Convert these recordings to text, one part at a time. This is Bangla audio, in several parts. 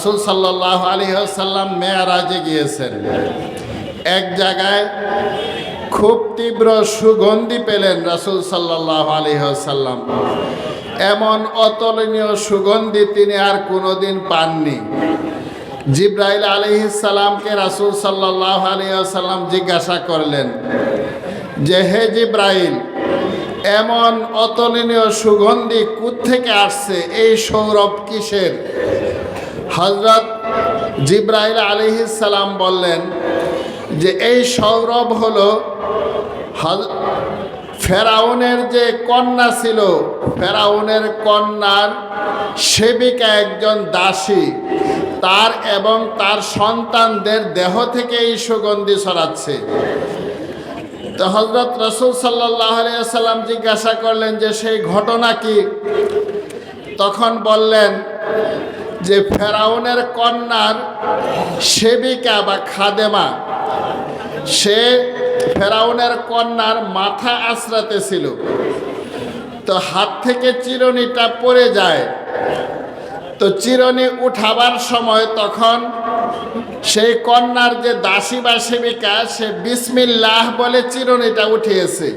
রাসূল সাল্লাল্লাহু আলাইহি ওয়াসাল্লাম মেরাজে গিয়েছেন। এক জায়গায় খুব তীব্র সুগন্ধি পেলেন রাসূল সাল্লাল্লাহু আলাইহি ওয়াসাল্লাম। এমন অতুলনীয় সুগন্ধি তিনি আর কোনোদিন পাননি। জিবরাইল আলাইহিস সালামকে রাসূল সাল্লাল্লাহু আলাইহি ওয়াসাল্লাম জিজ্ঞাসা করলেন যে, হে জিবরাইল, এমন অতুলনীয় সুগন্ধি কোত্থেকে আসছে? এই সৌরভ কিসের? হযরত জিবরাইল আলাইহিস সালাম বললেন যে এই সৌরভ হলো ফেরাউনের যে কন্যা ছিল, ফেরাউনের কন্যার সেবিকা একজন দাসী, তার এবং তার সন্তানদের দেহ থেকে এই সুগন্ধি ছড়াচ্ছে। তো হযরত রাসূল সাল্লাল্লাহু আলাইহি ওয়াসাল্লাম জিজ্ঞাসা করলেন যে সেই ঘটনা কি? তখন বললেন যে ফেরাউনের কন্যার সেবিকা বা খাদেমা, সে ফেরাউনের কন্যার মাথা আঁচড়াতে ছিল। তো হাত থেকে চিরুনিটা পড়ে যায়। তো চিরুনি উঠাবার সময় তখন সেই কন্যার যে দাসী বা সেবিকা, সে বিসমিল্লাহ বলে চিরুনিটা উঠিয়েছে।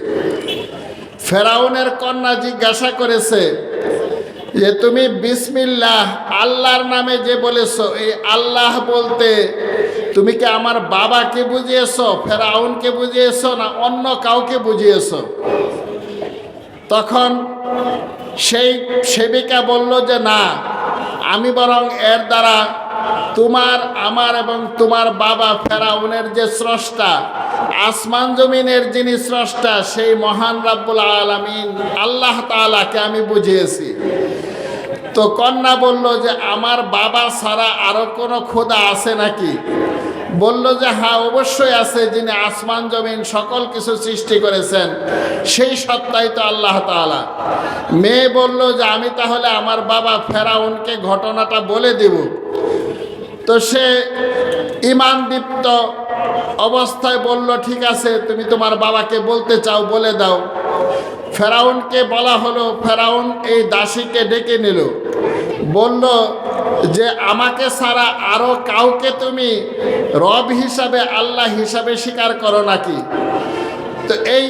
ফেরাউনের কন্যা জিজ্ঞাসা করেছে যে তুমি বিসমিল্লাহ আল্লাহর নামে যে বলেছো, এই আল্লাহ বলতে তুমি কি আমার বাবাকে বুঝিয়েছো, ফেরাউনকে বুঝিয়েছো, না অন্য কাউকে বুঝিয়েছো? তখন সেই সেবিকা বলল যে না, আমি বরং এর দ্বারা তোমার, আমার এবং তোমার বাবা ফেরাউনের যে স্রষ্টা, আসমান জমিনের যিনি স্রষ্টা, সেই মহান রাব্বুল আলামিন আল্লাহ তাআলাকে আমি বুঝিয়েছি। তো কন্যা বলল যে আমার বাবা ছাড়া আরো কোনো খোদা আছে নাকি? বলল যে হ্যাঁ, অবশ্যই আছে, যিনি আসমান জমিন সকল কিছু সৃষ্টি করেছেন, সেই সত্তাই তো আল্লাহ তাআলা। মেয়ে বলল যে আমি তাহলে আমার বাবা ফেরাউনকে ঘটনাটা বলে দেব। তো সে ঈমান দীপ্ত অবস্থায় বলল ঠিক আছে, তুমি তোমার বাবাকে বলতে চাও বলে দাও। ফেরাউনকে বলা হলো। ফেরাউন এই দাসীকে ডেকে নিল, বলল যে আমাকে ছাড়া আরো কাউকে তুমি রব হিসাবে, আল্লাহ হিসাবে স্বীকার করো নাকি? তো এই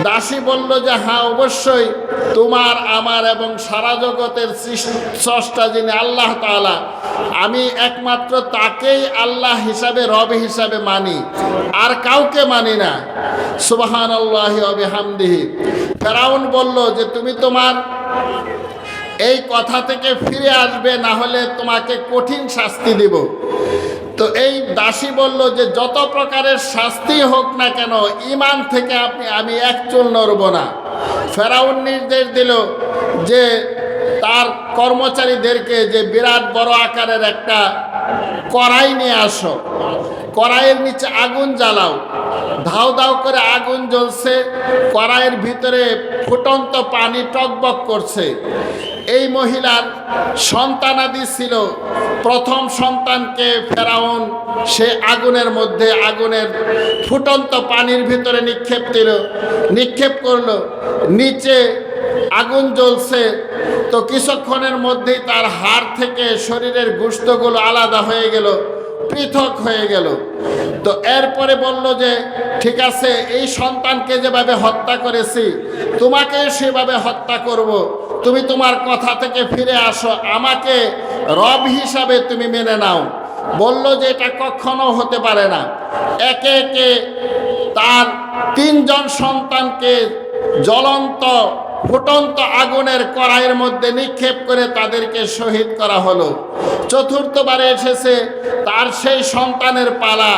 দাসী বলল যে হ্যাঁ, অবশ্যই তোমার, আমার এবং সারা জগতের স্রষ্টা যিনি আল্লাহ তাআলা, আমি একমাত্র তাকেই আল্লাহ হিসাবে, রব হিসাবে মানি, আর কাউকে মানি না। সুবহানাল্লাহি ওয়া বিহামদিহি। ফেরাউন বলল যে তুমি তোমার এই কথা থেকে ফিরে আসবে, না হলে তোমাকে কঠিন শাস্তি দিব। তো এই দাসী বলল যে যত প্রকারের শাস্তি হোক না কেন, ঈমান থেকে আমি এক চুল নড়ব না। ফেরাউন নির্দেশ দিল যে তার কর্মচারীদেরকে যে বিরাট বড় আকারের একটা কড়াই নিয়ে আসো, কড়াইয়ের নিচে আগুন জ্বালাও। ধাউ ধাউ করে আগুন জ্বলছে, কড়াইয়ের ভিতরে ফুটন্ত পানি টকবক করছে। এই মহিলার সন্তানাদি ছিল। প্রথম সন্তানকে ফেরাউন সে আগুনের মধ্যে, আগুনের ফুটন্ত পানির ভিতরে নিক্ষেপ করলো। নিচে আগুন জ্বলছে। তো কিছুক্ষণের মধ্যেই তার হাড় থেকে শরীরের গোশতগুলো আলাদা হয়ে গেল, পৃথক হয়ে গেল। তো এরপরে বলল যে ঠিক আছে, এই সন্তানকে যেভাবে হত্যা করেছি তোমাকে সেভাবে হত্যা করব। তুমি তোমার কথা থেকে ফিরে আসো, আমাকে রব হিসাবে তুমি মেনে নাও। বলল যে এটা কখনো হতে পারে না। একে একে তার তিনজন সন্তানকে জ্বলন্ত ফুটন্ত আগুনের কড়াইয়ের মধ্যে নিক্ষেপ করে তাদেরকে শহীদ করা হলো। চতুর্থবারে এসেছে তার সেই সন্তানের পালা,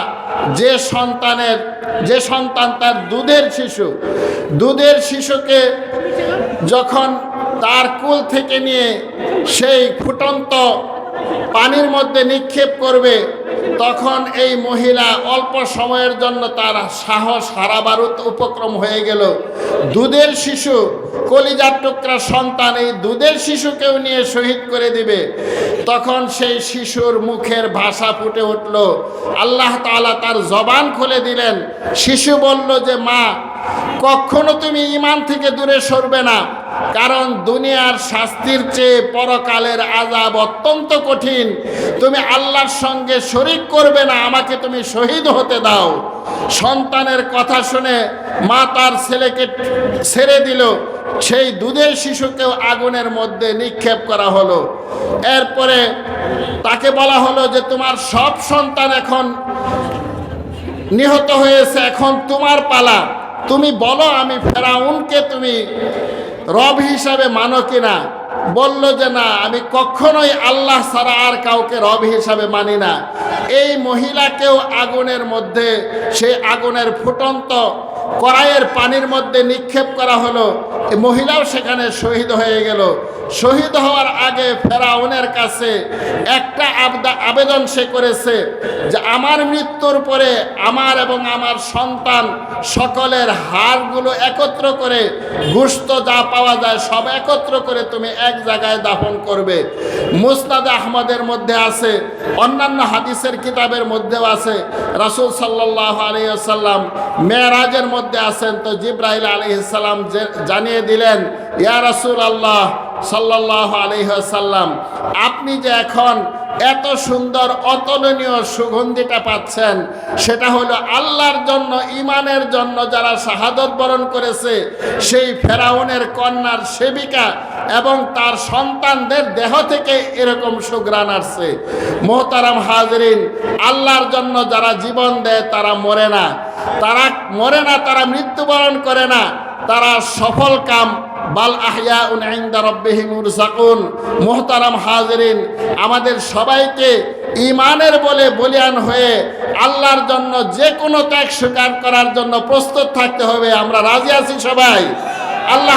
যে সন্তান তার দুধের শিশুকে যখন তার কুল থেকে নিয়ে সেই ফুটন্ত পানির মধ্যে নিক্ষেপ করবে, তখন এই মহিলা অল্প সময়ের জন্য তার সাহস হারাবার উপক্রম হয়ে গেল। দুধের শিশু, কলিজার টুকরা সন্তান, এই দুধের শিশুকেও নিয়ে শহীদ করে দিবে। তখন সেই শিশুর মুখের ভাষা ফুটে উঠল। আল্লাহ তাআলা তার জবান খুলে দিলেন। শিশু বলল যে মা, কখনো তুমি ঈমান থেকে দূরে সরবে না, কারণ দুনিয়ার শাস্তির চেয়ে পরকালের আযাব অত্যন্ত কঠিন। তুমি আল্লাহর সঙ্গে শরীক করবে না, আমাকে তুমি শহীদ হতে দাও। সন্তানের কথা শুনে মা তার ছেলেকে ছেড়ে দিল, সেই দুধের শিশুকেও আগুনের মধ্যে নিক্ষেপ করা হলো। এরপরে তাকে বলা হলো যে তোমার সব সন্তান এখন নিহত হয়েছে, এখন তোমার পালা, তুমি বলো আমি ফেরাউনকে তুমি রব হিসাবে মানো কিনা। বলল যে না, আমি কখনোই আল্লাহ ছাড়া আর কাউকে রব হিসাবে মানি না। এই মহিলাকেও আগুনের মধ্যে, সেই আগুনের ফুটন্ত কড়াইয়ের পানির মধ্যে নিক্ষেপ করা হলো। এই মহিলাও সেখানে শহীদ হয়ে গেল। শহীদ হওয়ার আগে ফেরাউনের কাছে একটা আবেদন সে করেছে যে আমার মৃত্যুর পরে আমার এবং আমার সন্তান সকলের হাড়গুলো একত্র করে, গোশত যা পাওয়া যায় সব একত্র করে তুমি এক জায়গায় দাফন করবে। মুসনাদ আহমদের মধ্যে আছে, অন্যান্য হাদিসের কিতাবের মধ্যেও আছে। রাসূল সাল্লাল্লাহু আলাইহি ওয়াসাল্লাম মেরাজের মধ্যে আছেন, তো জিবরাইল আলাইহিস সালাম জানিয়ে দিলেন, ইয়া রাসূলুল্লাহ সাল্লাল্লাহু আলাইহি ওয়াসাল্লাম, আপনি যে এখন এত সুন্দর অতুলনীয় সুগন্ধিটা পাচ্ছেন, সেটা হলো আল্লাহর জন্য, ঈমানের জন্য যারা শাহাদত বরণ করেছে সেই ফেরাউনের কন্যার সেবিকা এবং তার সন্তানদের দেহ থেকে এরকম সুঘ্রাণ আসছে। মোহতারাম হাজরিন, আল্লাহর জন্য যারা জীবন দেয় তারা মরে না, তারা মৃত্যুবরণ করে না, তারা সফল কাম, বাল আহইয়াউন ইনদা রাব্বিহিম ইরযাকুন। মুহতারাম হাজিরিন, আমাদের সবাইকে ঈমানের বলে বলিয়ান হয়ে আল্লাহর জন্য যে কোনো ত্যাগ স্বীকার করার জন্য প্রস্তুত থাকতে হবে। আমরা রাজি আছি সবাই? আল্লাহ